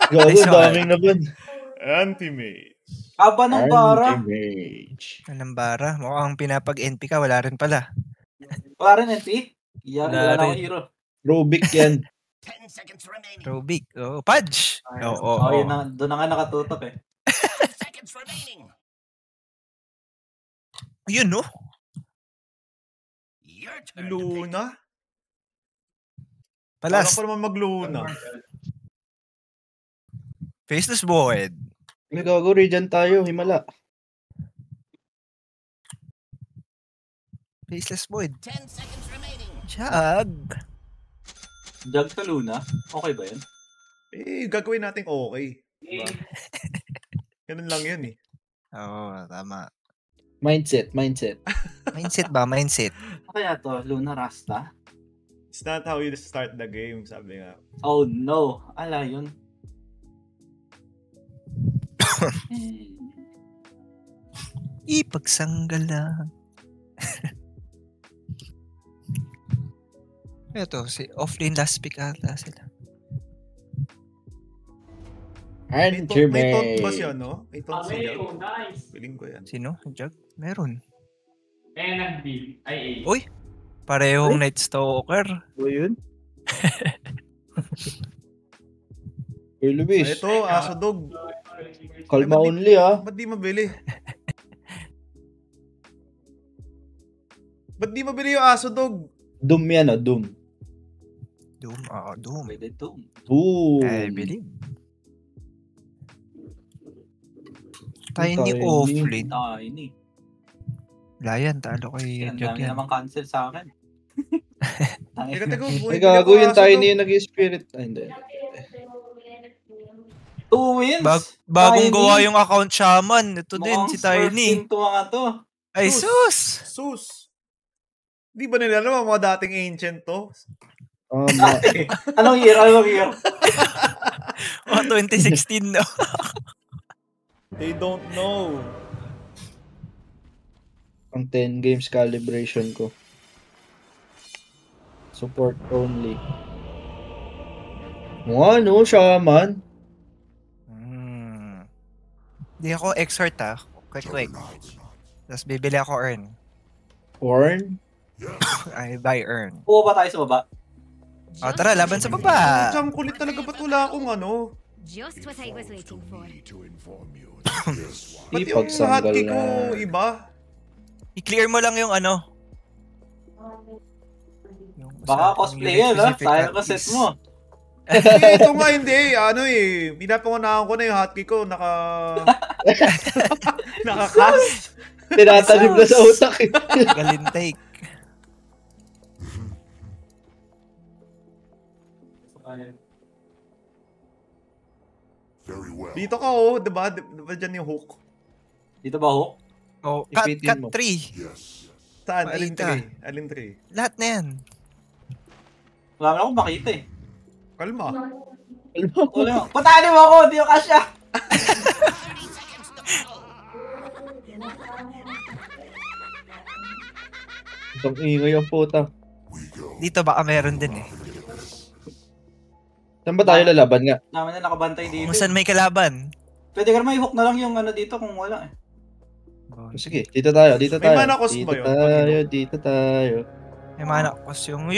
Gago, daming naban. Anti-mage. Aba ng bara. Anti-mage. Anong bara? Mukhang pinapag-NP ka, wala rin pala. Wala rin NP? Yan, Wala wala na rin. akong hero. Rubik yan. Rubik. Oh, Pudge. Oo. Yun na, doon na nga nakatutok eh. Yun, no? Luna? Palas. Parang pa naman mag-Luna. Faceless Void. May gago, Regen tayo, Himala. Faceless Void. Jag. Jag ka Luna? Okay ba yun? Gagawin natin okay. Diba? Ganun lang yun eh. Oo, tama. Mindset. Mindset ba? Mindset. Kaya to, Luna Rasta? It's not how you start the game, sabi nga. Oh no, ala yun. Ipagsanggalang. Ito, si offlane last pick ata sila. May taunt ba Anti-mage. siya, no? May taunt siya. Nice. Piling ko yan. Sino? Jag? Meron. NFB. Ay, Uy! Parehong Night Stalker. O yun? Uy, Luis. Ito, Aso Dog. Kalma only, ah. Ba't di mabili? Ba't di mabili yung Aso Dog? Doom yan, ah. Doom. Doom. Oo, Doom. Pwede to. Boom. I believe. Tiny Tiny. offlane. Tiny. Layan, talo kay Ang Jag dami yan. naman cancel sa akin. Teka, Ay, gago yung Tiny yung nag-spirit. Ay, hindi. 2 wins? Bagong Tiny. gawa yung account shaman. Ito din, si Tiny. Mukhang mga to. Ay, sus! Sus! Di ba nila alam ang mga dating ancient to? Anong year? Oh, 2016 no? They don't know. Ang 10 games calibration ko. Support only. Ano, shaman? Hindi ako exhort Quick. Tapos bibili ako earn. Orn? I buy earn. Puwa ba tayo sa baba? O tara, laban sa baba. Siyang kulit talaga, ba't wala akong ano? Just what I was waiting for. Ba't yung hotkey ko iba? I-clear mo lang yung ano. Baka cosplayer, ha? Sayang ka set mo. Ito nga hindi. Pinapangunahan ko na yung hotkey ko. Naka-cast. Tinatanib na sa utak eh. Galintake. Dito ka diba? Diba dyan yung hook? Dito ba hook? Oh, Ipitin cut mo. 3. Saan? Paita. Alin 3? Lahat na yan. Wala na akong makita eh. Kalma. Patali mo ako! Di yung kasya! Itong ingay ang puta. Dito baka meron din eh. Saan ba tayo lalaban nga? Namin na nakabantay dito. Kung saan may kalaban. Pwede ka may hook na lang yung ano dito kung wala eh. Sige, dito tayo. May mana cost ba yun? Dito tayo. May mana cost yung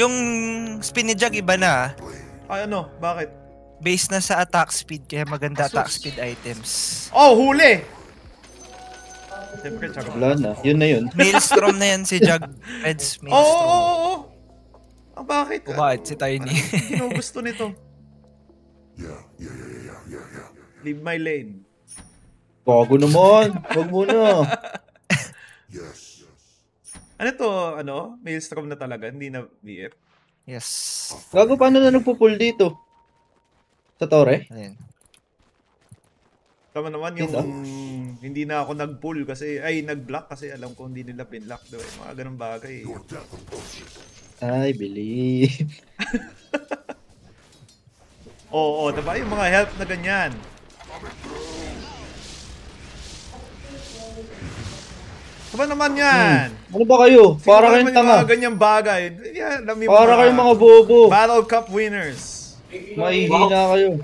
spin ni Jag iba na. Ay ano? Bakit? Based na sa attack speed kaya maganda attack speed items. Oh, huli! Siyempre, tsaka. Wala na. Yun na yun. Maelstrom na yan si Jag. Reds Maelstrom. Oo. Bakit? Bakit si Tiny? Ano gusto nito? Leave my lane. Bago naman. Wag muna. Ano to? Maelstrom na talaga, hindi na BF. Yes. Gago, paano na nagpo-pull dito? Sa tore? Ayan. Tama naman yung hindi na ako nag-pull kasi, nag-block kasi alam ko hindi nila pinlock daw eh. Mga ganun bagay. I believe. Oo, diba? Yung mga help na ganyan. Diba naman yan? Ano ba kayo? Para kayong tanga. Mga ganyang bagay. Yan, Para kayong mga bobo. Battle Cup winners. Mahihina kayo.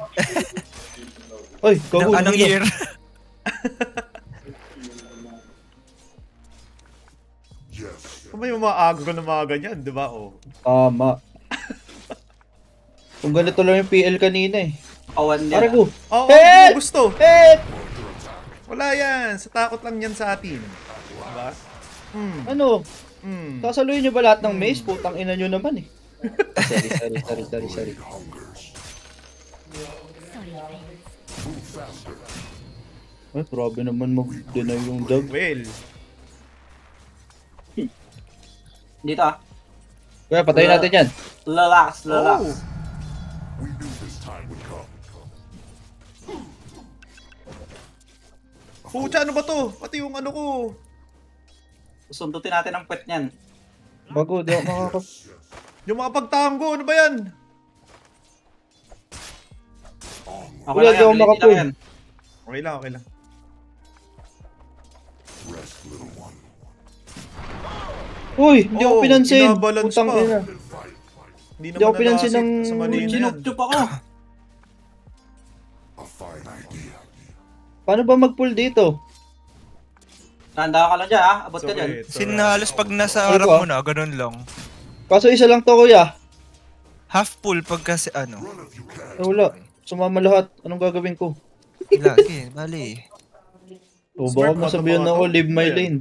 Ay, gago. Anong year? Kung may mga agro na mga ganyan, di ba? Oh. Tama. Kung ganito lang yung PL kanina eh. Kawan niya. Pare ko. Oo, Help! gusto. Eh! Wala yan. Sa takot lang yan sa atin. Diba? Ano? Hmm. Sasaluhin nyo ba lahat ng maze? Putang ina nyo naman eh. Sorry. Sorry, friends. Ay, grabe naman mag-deny yung dog. Well, Dito ah. Kaya patayin natin yan. Relax. oh. Pucha, ano ba to? Pati yung ano ko. Sundutin natin ang pet niyan. Bago, di ako makaka... Yung mga pagtango, ano ba yan? Okay Wala, lang di ako yan. makapull. Yan. Okay lang, okay lang. Uy, hindi ako Oo, pinansin. inabalance Putang pa. ina. Hindi Hindi ako naman pinansin nalasit ng- sa mali na yan. Sinup-chup ako. Paano ba mag-pull dito? Tanda ka lang dyan ah. Abot ka So, dyan. wait, so, Sinahalos pag nasa Ay, harap ko, mo na, ganun lang. Kaso isa lang to, kuya. Half full pag kasi ano. Eh, wala. Sumama lahat. Anong gagawin ko? Lagi, bali. O Smart baka masabihan bata ako, to. leave my Ayan. lane.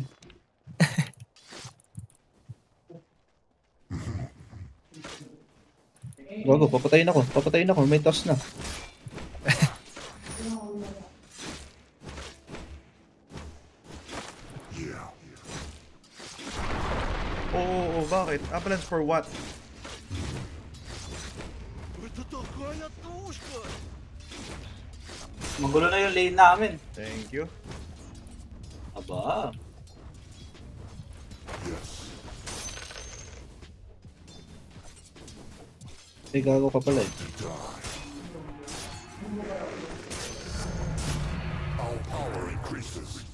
Gago, papatayin ako. May toss na. Oo, bakit? Avalanche for what? Magulo na yung lane namin. Thank you. Aba. Eh, gago ka pala eh.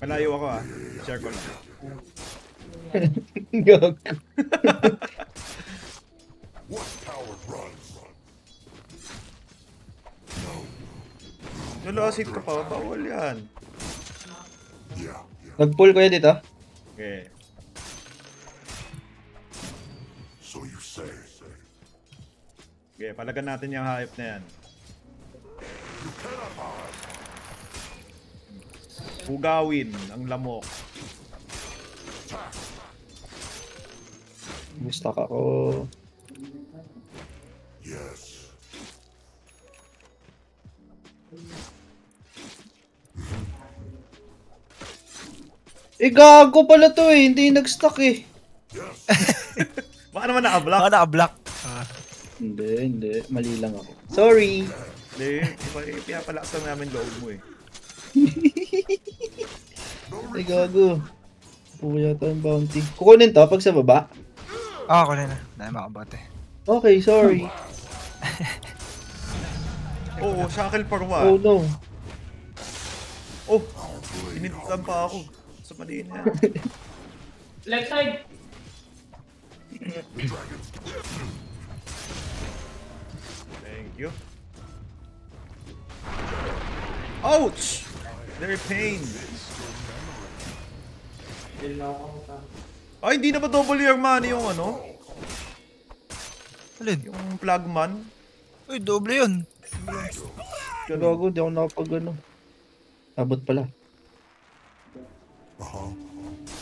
Malayo ako ah. Share ko lang. Gago. Nalasit ka pa, bawal yan. Nag-pull kayo dito? Okay. Okay, palagan natin yung hype na yan. Hugawin ang lamok. Gusto ka ako. Eh, gago pala to eh. Hindi nag-stuck eh. Baka naman naka-block. Baka naka-block. Hindi. Mali lang ako. Sorry. Hindi, pinapalakas lang namin loob mo eh. Eh, gago. Puya yata yung bounty. Kukunin to pag sa baba? Ako na. Dahil makabote. Okay, sorry. Oo, shackle for what? Oh no. Oh, inintan pa ako. Sa mali na yan. Left side. Thank you. Ouch! Very pain. Ay, hindi na ba double your money yung ano? Alin? Yung flagman? Uy, doble yun. Gago, di ako nakapag ano. Abot pala.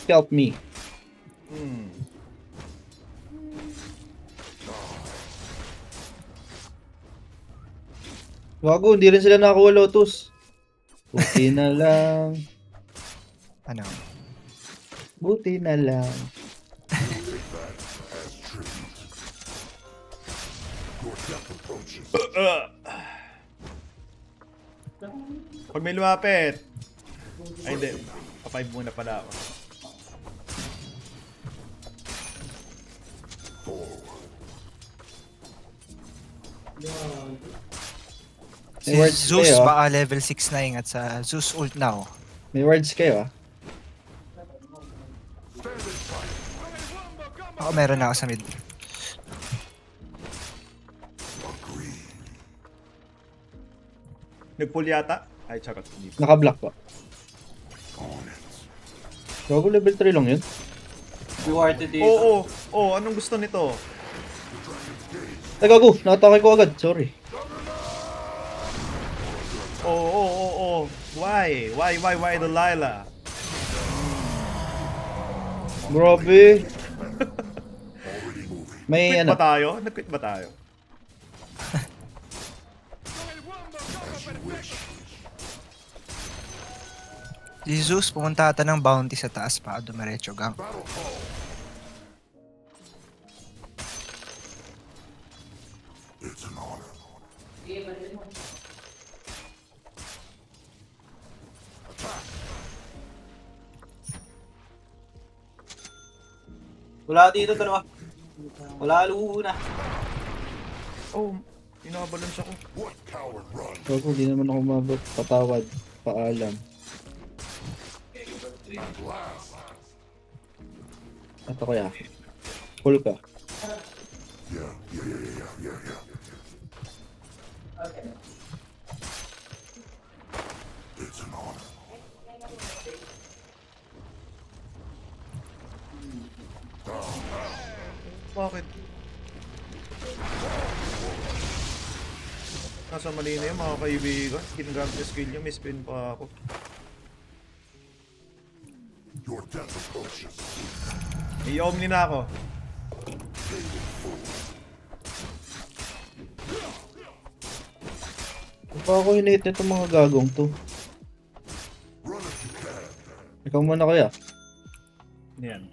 Help me. Gago, hindi rin sila nakakuha Lotus. Buti na lang. Ano? Buti na lang. Pag may lumapit. Ay, hindi. Pa-5 muna pala ako. Si May words Zeus kayo, ah. baka level 6 na ingat sa Zeus ult now. May words kayo ah. Ako meron na ako sa mid. Nag-pull yata? Ay, charot. Hindi. Naka-block pa. Gago level 3 lang yun. Rewarded dito. Oo. Anong gusto nito? Ay gago, nakatake ko agad. Sorry. Oo. Why? Why, Delilah? Grabe. May Quit ano. ba tayo? Nag-quit ba tayo? Jesus, pumunta ata ng bounty sa taas pa. Dumiretso gang. Wala dito, dalawa. Wala luuna. Oh, inabalance ako. Gago, hindi naman ako mabot. Patawad. Paalam. At ako ya. Pull ka. Bakit? Nasa mali na yun mga kaibigan. Kinagamit yung skill niya, may spin pa ako. I-omni na ako. Pa ako hinate nitong mga gagong to. Ikaw muna kuya. Yan.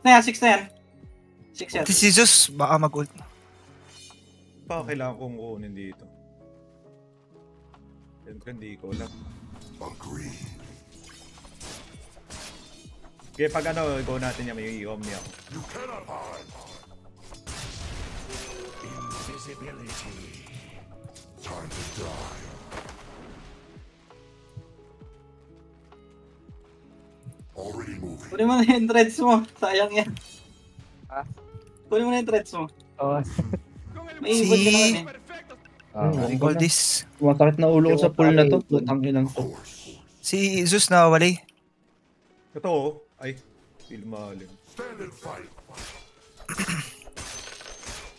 6 na yan, 6 na yan. 6 yan. Si Jesus, baka mag-ult. Pa kailangan kong kunin dito. Siyempre hindi ko lang. Okay, pag ano, go natin yan, may i-omni ako. Kunin mo na yung threads mo. Sayang yan. Kunin mo na yung threads mo. Oo. May ibon ka naman eh. I call this. Masakit na ulo ko sa pool na to. Putang inang to. Si Jesus nawawali. Ito oh. Ay, feel mahalin.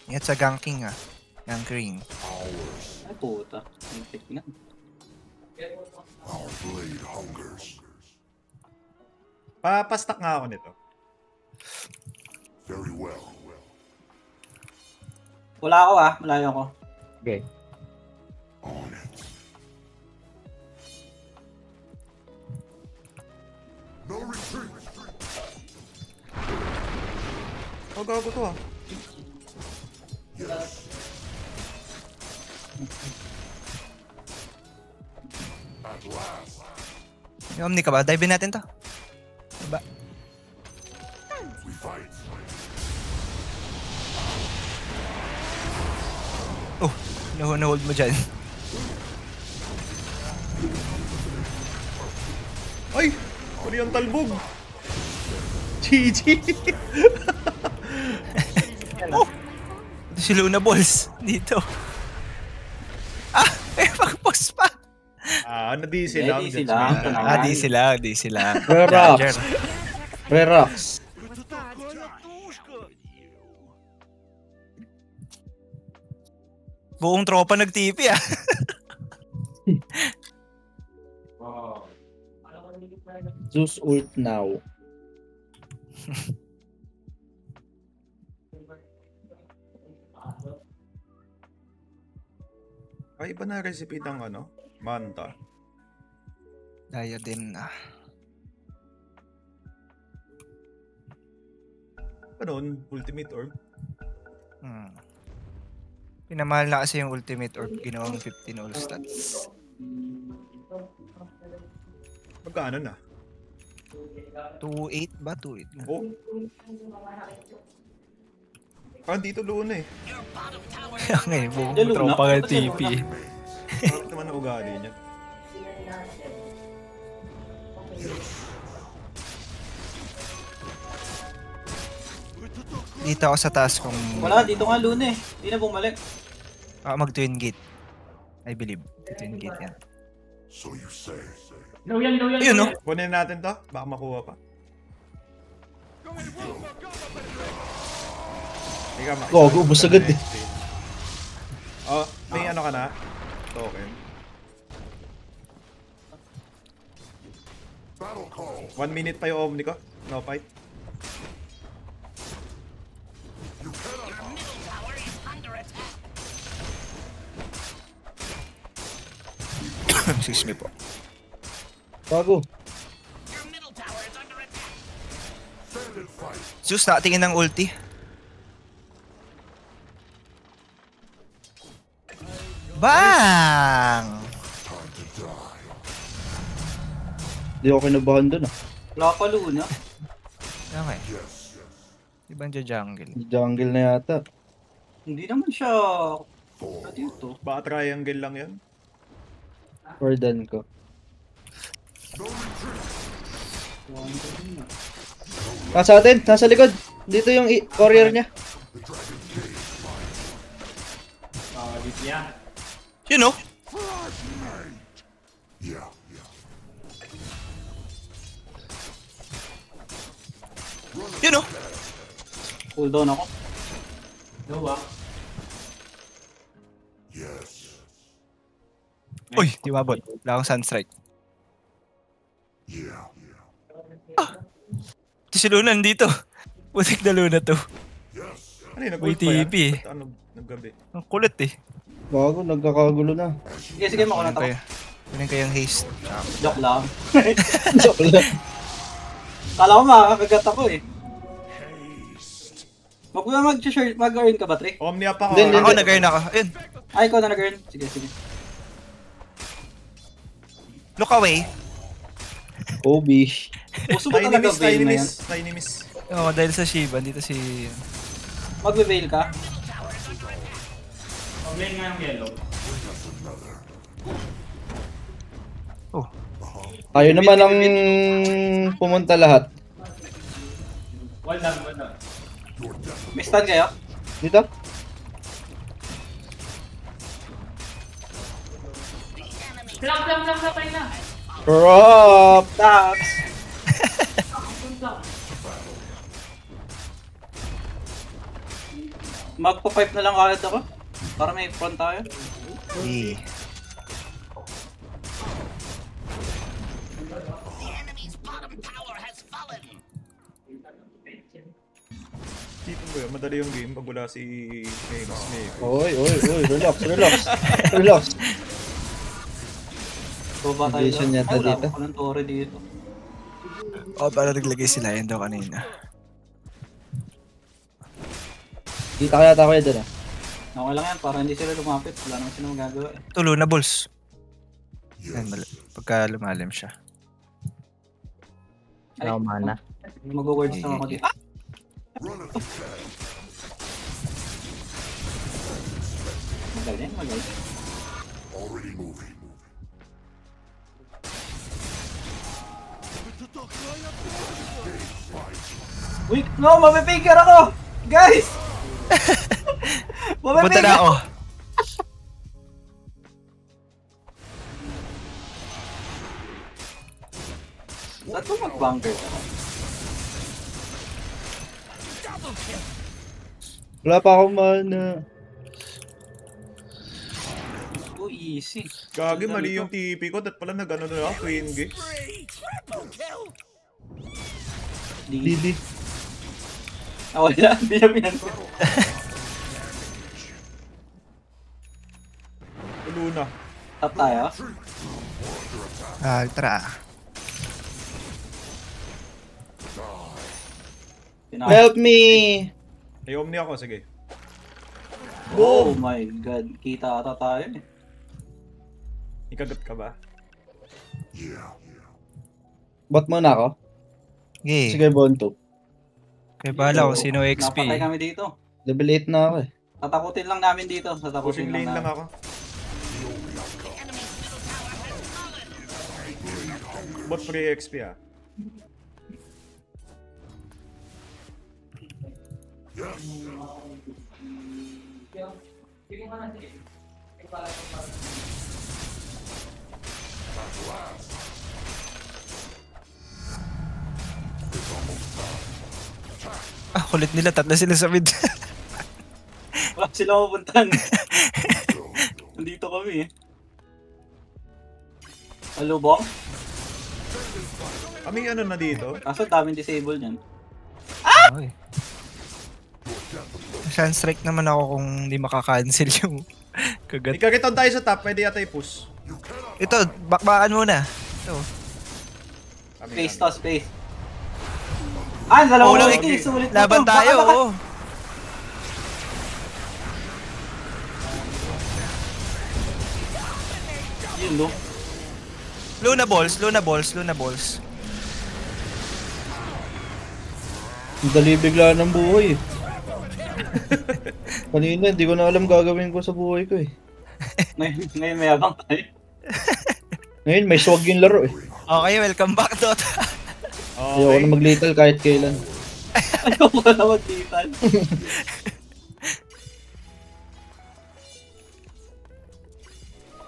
Ingat sa ganking ah. Ganking. Ay puta. Intik na. Papastak nga ako nito. Wala ako ah. Malayo ako. Okay. Oh, gago to ah. Yung Omni ka ba? Dive natin to. Diba? Oh, na-hold mo dyan. Ay! Huli ang talbog! GG! Oh! Ito si Luna Balls. Dito. Ah! May pag-post pa! Na-DC Eh, lang. DC Jets lang. man. Di sila. Relax. Relax. Buong tropa nag-TP ah. Zeus ult now. Ay, iba na recipe ng ano? Manta. Diadem na. Ano? Ultimate Orb? Pinamahal na kasi yung Ultimate Orb. Ginawang 15 all stats. Magkano na? 2.8 ba? 2.8 na. Oh. Dito Luna eh. Kaya ngayon, buong Luna? tropa Bakit nag-TP. Bakit naman ang ugali niya? Dito ako sa taas kung Wala, dito nga luna eh. Hindi na bumalik. mag-twin gate. I believe. Twin gate yan. Low yan, low yan. Ayun, low no? yan. Kunin natin to. Baka makuha pa. Ika, Gago, ubos agad eh. Oh, may ano ka na? Token. 1 minute pa yung Omni ko. No fight. Excuse me po. Gago. Zeus, nakatingin ng ulti. Bang! Di ako kinabahan dun ah. Wala pa Luna. Okay. Di ba jungle? Jungle na yata. Hindi naman siya... Ano dito? Baka triangle lang yan. Ordan ko. Nasa atin, nasa likod. Dito yung courier niya. Dito yan. You know? You know? Cool down ako. Low ah. Uy, di mabot. Wala akong sunstrike. Ito si Luna nandito. Putik na Luna to. Ano yun? May Nag-ult pa yan? TP. Ba't ano? Naggabi. Ang kulit eh. Gago, nagkakagulo na. Sige, sige, makunat ako. Kunin kayong haste. Joke lang. Joke lang. Kala ko makakagat ako eh. Mag-earn ka ba, Trey? Omni up ako. Hindi, ah. Ako, nag-earn ako. Ayun. Ay, ikaw na nag-earn. Sige, sige. Look away. Oh, bish. Puso ba Tiny talaga miss, veil tiny na yan? miss, tiny miss. Oo, dahil sa Shiva, dito si... Magbe-veil ka? Lane nga yung yellow. Oh, Tayo naman ang pumunta lahat. Well done, well done. May stun kayo? Dito? Flank, tayo na. Drop! Tax! Magpa-pipe na lang agad ako. Para may front tayo. eh. Dito ko yun, madali yung game pag wala si Mavis May. Oy, relax, relax. Relax. So ba tayo Vision doon? yata Ay, wala dito. pa ng tore dito. Oh, para naglagay sila yun daw kanina. Kita kaya tayo dun ah. Okay lang yan, para hindi sila lumapit. Wala naman sila magagawa eh. Tulo na balls. Yan, pagka lumalim siya. Ay, mana. mag-words na ako dito. Ah! Magaling, magaling. Uy, no, mapipigure ako! Guys! Punta na ako. Saan ko mag-bunker ka? Wala pa akong mana. Oh, easy. Gagi, mali yung TP ko. Dat pala nag-ano na ako, Queen Gates. Didi. Ah, wala. Hindi niya pinansin. Luna. Tap tayo. Tara. Help me! Ay, Omni ako, sige. Oh my god. Kita ata tayo eh. Ikagat ka ba? Bot muna ako? Okay. Sige, Bonto. Kaya bahala kung sino XP. Napatay kami dito. Level 8 na ako eh. Tatakutin lang namin dito. Tatakutin Pushing lane lang namin. ako. Bot free XP ah. Kulit nila, tatlo sila sa mid. Wala sila mapuntahan. Nandito kami eh. Hello, bong? Kami ano na dito? Kaso daming disable niyan. Oy. Sunstrike naman ako kung hindi makakancel yung kagat. Ikariton tayo sa top, pwede yata i-push. Ito, bakbakan muna. Ito. Kami Space yan. to, space. Ah, dalawang Ulo, ulit sulit na Laban to. tayo, Baka- oo. Yun, no? Luna balls, Luna balls, Luna balls. Ang dali bigla ng buhay eh. Kanina, hindi ko na alam gagawin ko sa buhay ko eh. Ngayon may abang tayo. Ngayon, may swag yung laro eh. Okay, welcome back, Dota. Ayoko na mag-lethal kahit kailan. Ayoko na mag-titan.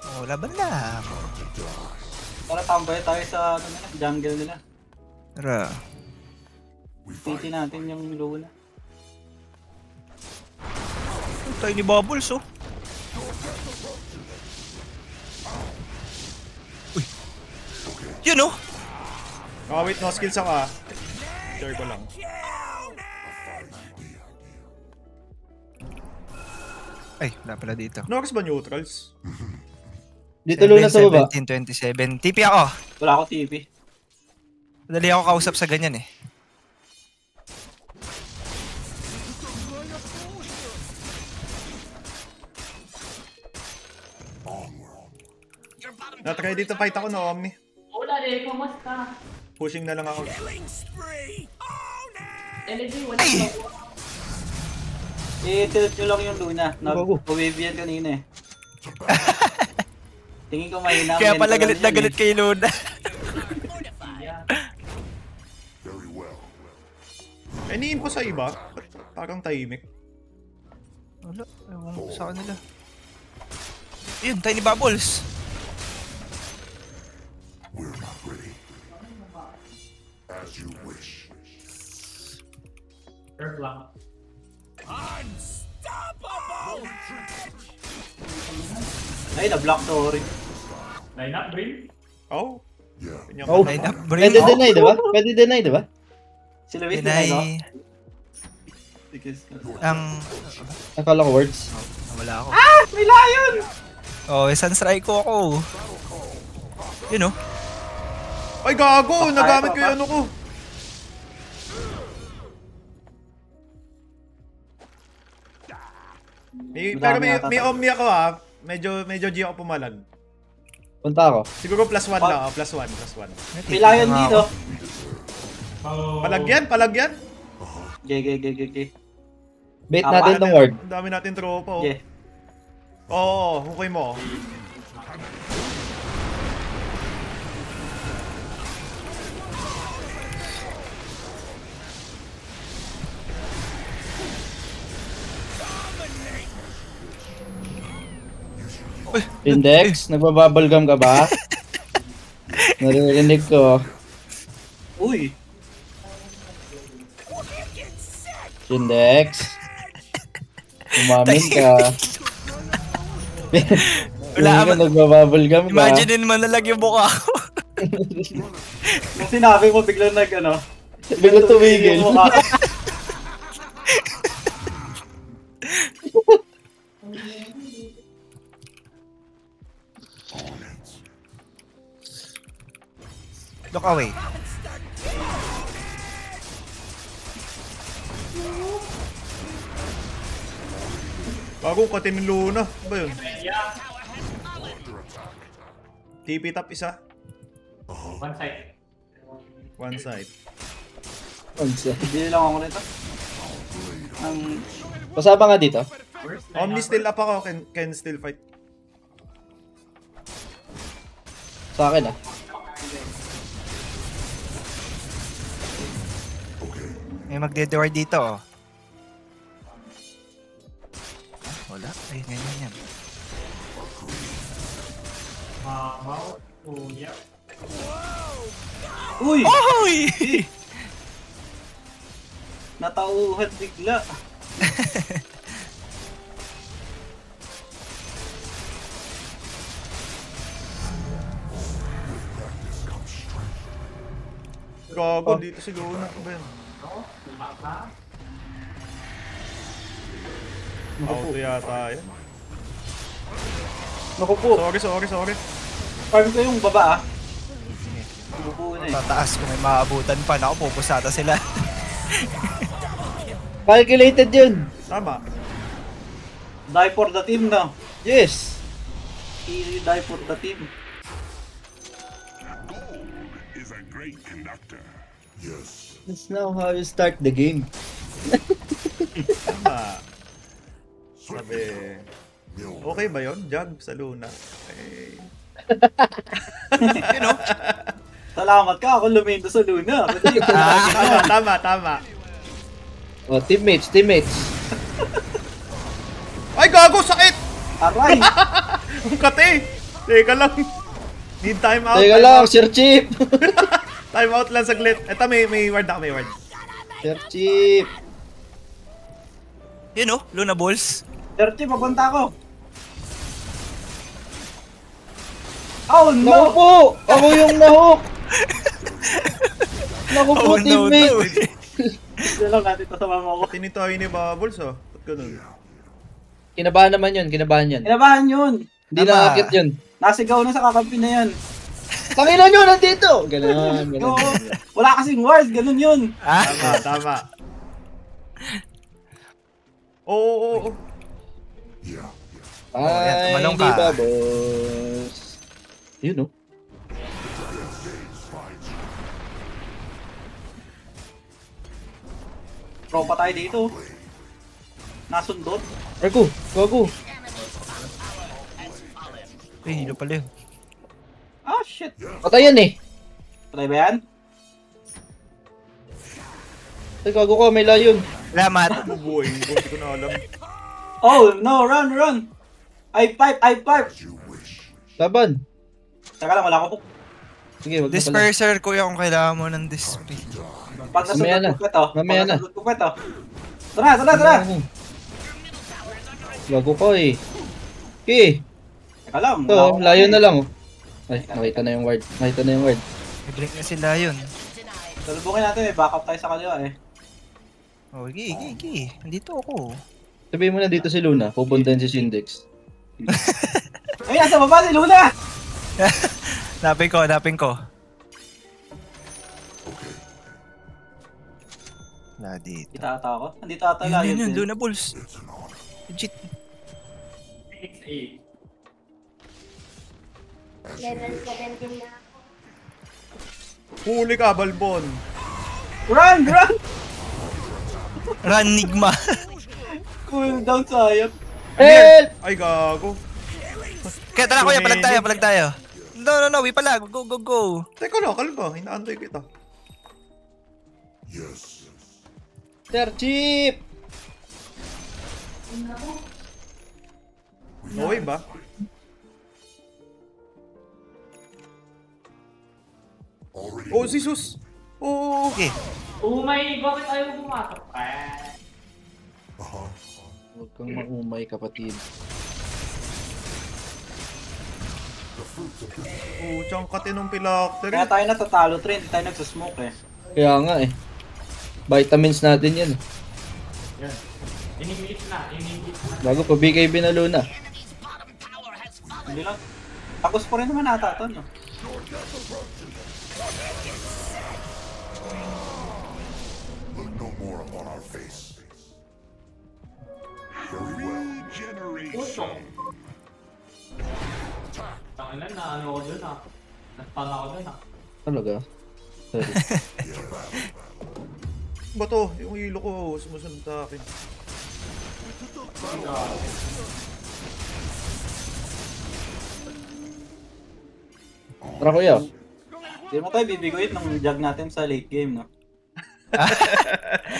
Oh, laban lang. Para tambay tayo sa ano nila, jungle nila. Tara. Titi natin yung Luna. Tayo ni Bubbles, oh. Uy. Yun, oh. Oh, wait, no skills ako ah. Share ko lang. Ay, wala pala dito. Nox ba neutrals? Dito Luna sa baba. 17, 27. TP ako. Wala ako TV. Madali ako kausap sa ganyan, eh. Natry dito fight ako no, Omni. Hola, de, kamusta? Pushing na lang ako. LG, wala Ay! ka. I-tilt nyo lang yung Luna. Bago. Nag-wave yan kanina eh. Tingin ko mahina. Kaya pala mental galit na yan galit eh. kay Luna. Iniin po sa iba. Parang tahimik. Wala, ewan ko sa kanila. Yun, tayo ni Bubbles. Earth lang. Ay, na-block sorry. Line up, Brim? Oh. Oh. Line up, bro. Pwede deny, diba? Pwede deny, diba? Si Luis na no? Deny. Because... Ang... Nakala ko words. Wala ako. Ah! May lion! Oh, sunstrike ko ako. Yun, oh. Ay gago! Baka Nagamit tayo, ko yung ano ko. Pero may Omni ako ah. Medyo G ako pumalag. Punta ako. Siguro +1 lang ah. +1. May lion dito. Oh. Palagyan. Gege. Bait Tama natin tong ward. Ang dami natin tropa oh. Yeah. Oo, hukay mo. Index, nagbabubblegum ka ba? Naririnig ko. Uy! Index. Umamin ka. Wala Hindi ka ka- nagbabubblegum ka. Imaginein mo na lang yung mukha ko. Nung sinabi mo, biglang nag-ano. Biglang tumigil. Yung mukha ko. Look away. Bago ka tinuluna. Ano ba yun? TP top isa. One side. One side. Bili lang ako nito. Ang... Pasaba nga dito. Worst Omni still up ako. Can still fight. Sa akin ah. May magde-door dito, oh. Wala. Ay, ganyan. Mamaw. Oh, yeah. Uy! Oy! Natauhan bigla. Gago, dito si Luna. Ano ba yan? Auto yata yan. Naku po. Sorry. Farm ko yung baba ah. Bubuo na eh. Tataas kung may maaabutan pa. Naku, pupusata sila. Calculated yun. Tama. Die for the team na. Yes. Easy die for the team. Is a great conductor. Yes. That's now how you start the game. Tama. Sabi, okay ba yun? Jag sa Luna. Eh, You know? Salamat ka, ako lumindo sa Luna. tama. Oh, teammates. Ay, gago! Sakit! Aray! Ang kati! Teka lang. Need time out. Teka time lang, out. Sir Chip. Time out lang saglit. Eto, may word ako, may word. Sir Chip. You know, Luna Balls. Dirty, papunta ako. Oh Naku no! po. Ako yung nahook. Naku po, Oh, no, teammate. no. Ito lang natin ito sa mama ko. Tinitoy ni Bubbles, oh. Ba't ganun? Kinabahan naman yun, kinabahan yan. Kinabahan yun. Hindi Tama. nakakit yun. Nasigaw na sa kakampi na yan. Tanginan nyo, nandito! Ganun. Oo. Wala kasing wars, ganun yun. Tama. Oo. Ay, tumalong hindi ka. ba, boss? Yun, oh. Tropa tayo dito. Nasundot. Gago. Ay, hilo pala yun. Ah, shit. Patay yan eh. Patay ba yan? Ay, gago ka, may layon. Salamat. Oh boy, hindi ko na alam. Oh, no, run! I pipe! Laban. Teka lang, wala ko. Sige, wag na pala. Disperser, kuya, kung kailangan mo ng dispel. Pag Mamaya na. nasundot ko ito. Mamaya na. Pag nasundot ko ito. Tara! Gago ka eh. Okay. Teka lang. Ito, wala ako. layon na lang oh. Ay, nakita na yung word. Nag-blink na sila yun. Salubungin natin, may backup tayo sa kaliwa eh. Oh,igi. Nandito ako. Sabihin mo na dito si Luna, pupuntahin si Syndex. Ay, nasa baba si Luna! Hanapin ko. Wala dito. Dito ata ako. Andito ata layon. Yun, din. Luna Balls. Legit. 6-8. Level 17 na. Huli ka, Balbon. Run! Ranigma. Cool down sayang. Help! Ay, gago. Kaya tara kuya, palag tayo. No, we pala. Go. Teka lang, kalma. Hinaantay kita. Sir Chip! Okay ba? Oh, si Sus! Oh! Okay. Umay, bakit ayaw pumasok? Huwag kang maumay, kapatid. Oh, tsang katinong pilactor. Kaya tayo natatalo, Trey. Hindi tayo nagsasmoke eh. Kaya nga eh. Vitamins natin yan eh. Yan. Inimit na. Bago pa BKB na Luna. Hindi lang. Tapos pa rin naman ata ito, no? Look no more upon our face. Very well. Regeneration. Tangilan na ano ko dun ah. Nastun ako dun ah. Talaga? Sorry. Ba to? Yung ilo ko sumusunod sa akin. Tara kuya. Hindi mo tayo bibiguin ng jug natin sa late game, no?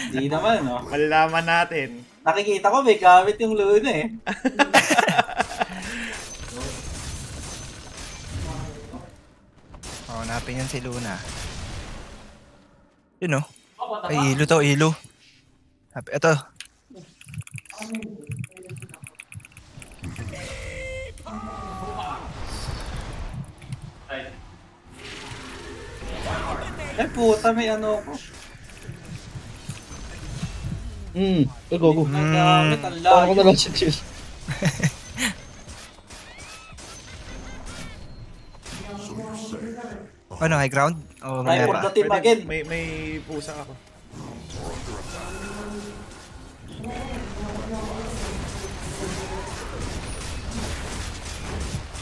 Hindi naman, no? Malalaman natin. Nakikita ko may gamit yung Luna eh. Oh, hanapin yan si Luna. Yun oh. Ay, ilo to. Ito. Ay, Eh puta, may ano ako. Ay, gogo. Nagamit, ang Paano ko layo. na lang si Chill? Ano, high ground? O Try mamaya for pa? the team again. May pusa ako.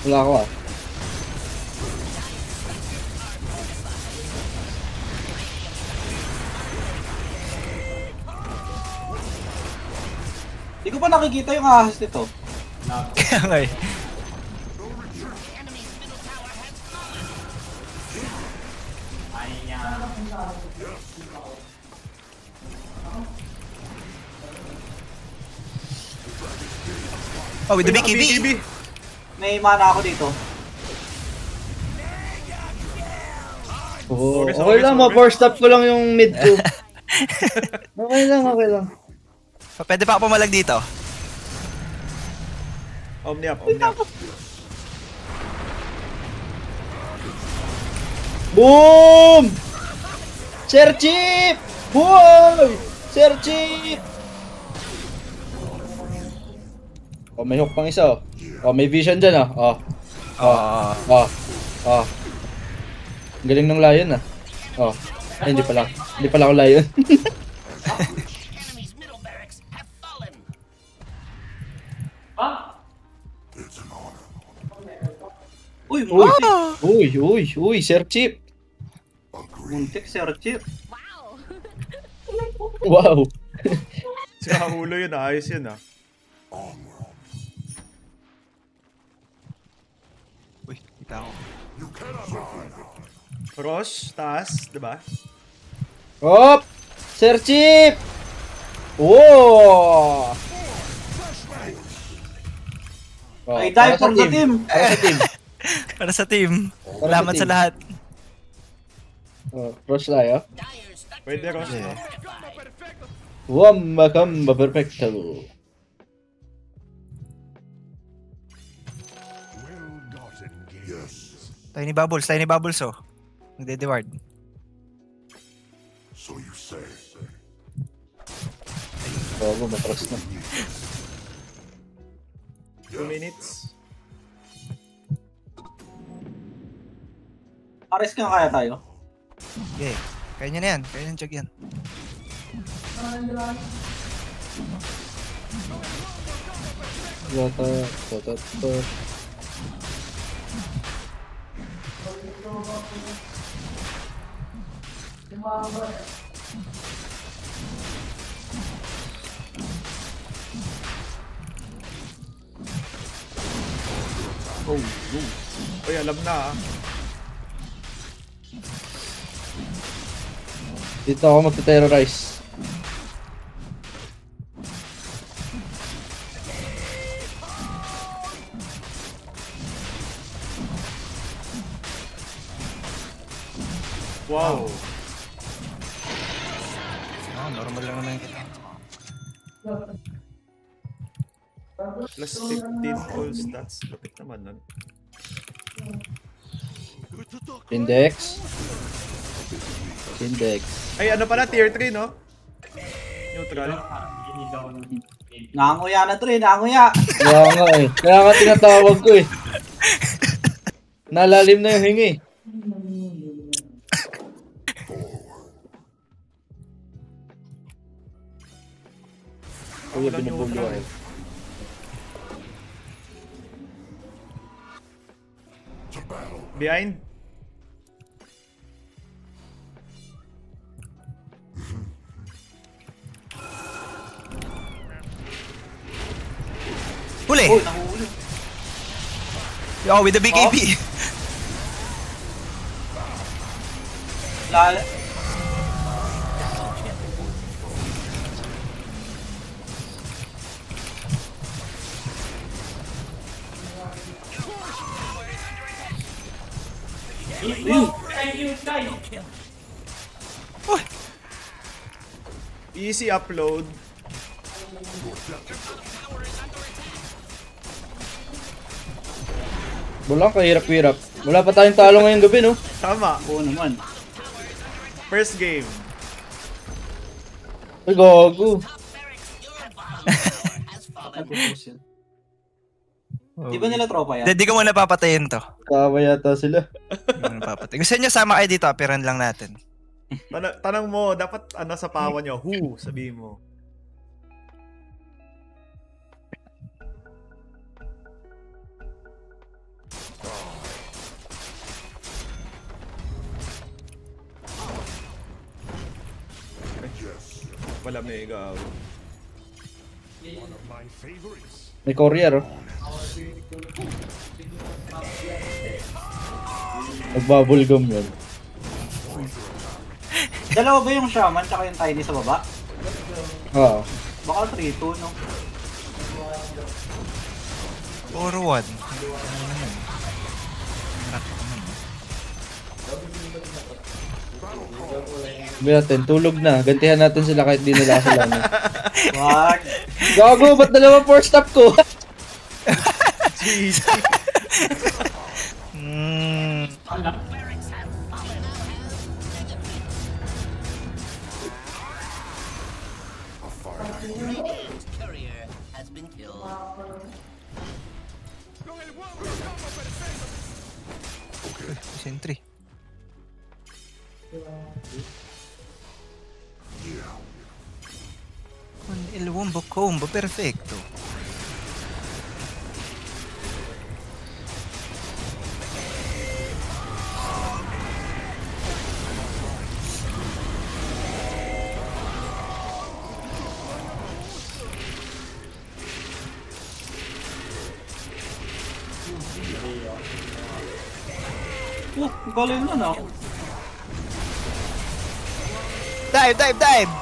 Wala ako ah. Hindi ko pa nakikita yung ahas nito. Kaya nga eh. ay niya. Oh, with the Uy, BKB. BKB. May mana ako dito. Oo, Okay, okay lang, ma-force stop ko lang yung mid ko. Okay lang, okay lang. Pwede pa ako pumalag dito. Omni up, Omni up. Boom! Sir Chip! Boy! Sir Chip! Oh, may hook pang isa oh. Oh, may vision dyan oh. Oh, Oh. oh, oh. Ang galing ng lion ah. Oh, ay, hindi pala. Hindi pala ako lion. Ah! Uy, muntik. Uy, Sir Chip. Muntik, Sir Chip. Wow. Si Kahulo yun, ayos yun ah. Uy, kita ko. Rosh, taas, diba? Hop! Sir Chip! Wow! Oh, I die for the team. Para sa team. Para sa team. Para Salamat sa sa team. lahat. Oh, Rosh tayo. Pwede Rosh. Yeah. Wamba kamba perfecto. Tiny Bubbles oh. Nagde-deward. So you say. Bago, matras na. 2 minutes. Pares ka kaya tayo. Okay. Kaya niya na yan. Kaya niya check yan. Yata. Uy, alam na ah. Dito ako magte-terrorize. Wow. Ah, normal lang naman kita. Plus 15 all stats. Lapit naman nun. Index. Ay, ano pala? Tier 3, no? Neutral. Nanguya na to eh, nanguya. Kaya nga eh. Kaya nga tinatawag ko eh. Nalalim na yung hingi. Kuya, Walang binubulo neutral. eh. Behind. Huli! Uy, nahuli. Oh, with the BKB. Lala. Thank you, guys! Easy upload. Bulang, kahirap-hirap. Wala pa tayong talo ngayong gabi, no? Tama. Oo naman. First game. Ay, gago. Nag-propose yun. Di ba nila tropa yan? Hindi ko muna papatayin to. Kawa yata sila. Hindi ko muna papatayin. Gusto nyo sama kayo dito, apiran lang natin. Tanong mo, dapat sa pawa nyo, who, sabihin mo. Wala may ikaw. May courier, oh. Nagbabulgam yun. Dalawa ba yung shaman tsaka yung tiny sa baba? Oo. Baka 3-2, no? Puro 1. Sabi natin, tulog na. Gantihan natin sila kahit di nila kasalanan. Wag! Gago, ba't dalawa force stop ko? Jeez. Sentry. Con il wombo combo, perfetto. Oh, galing na, no? Dive, dive, dive!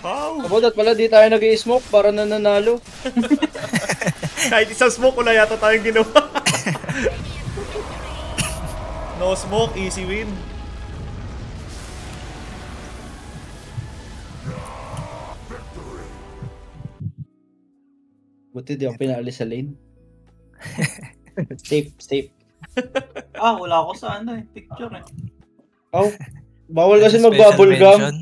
Wow! About pala, di tayo nag-i-smoke para nananalo. Kahit isang smoke wala yata tayong ginawa. No smoke, easy win. Buti di ako pinaalis sa lane. Safe, safe. Ah, wala ako sa picture eh. Oh, bawal kasi Special magbubble gum. mention.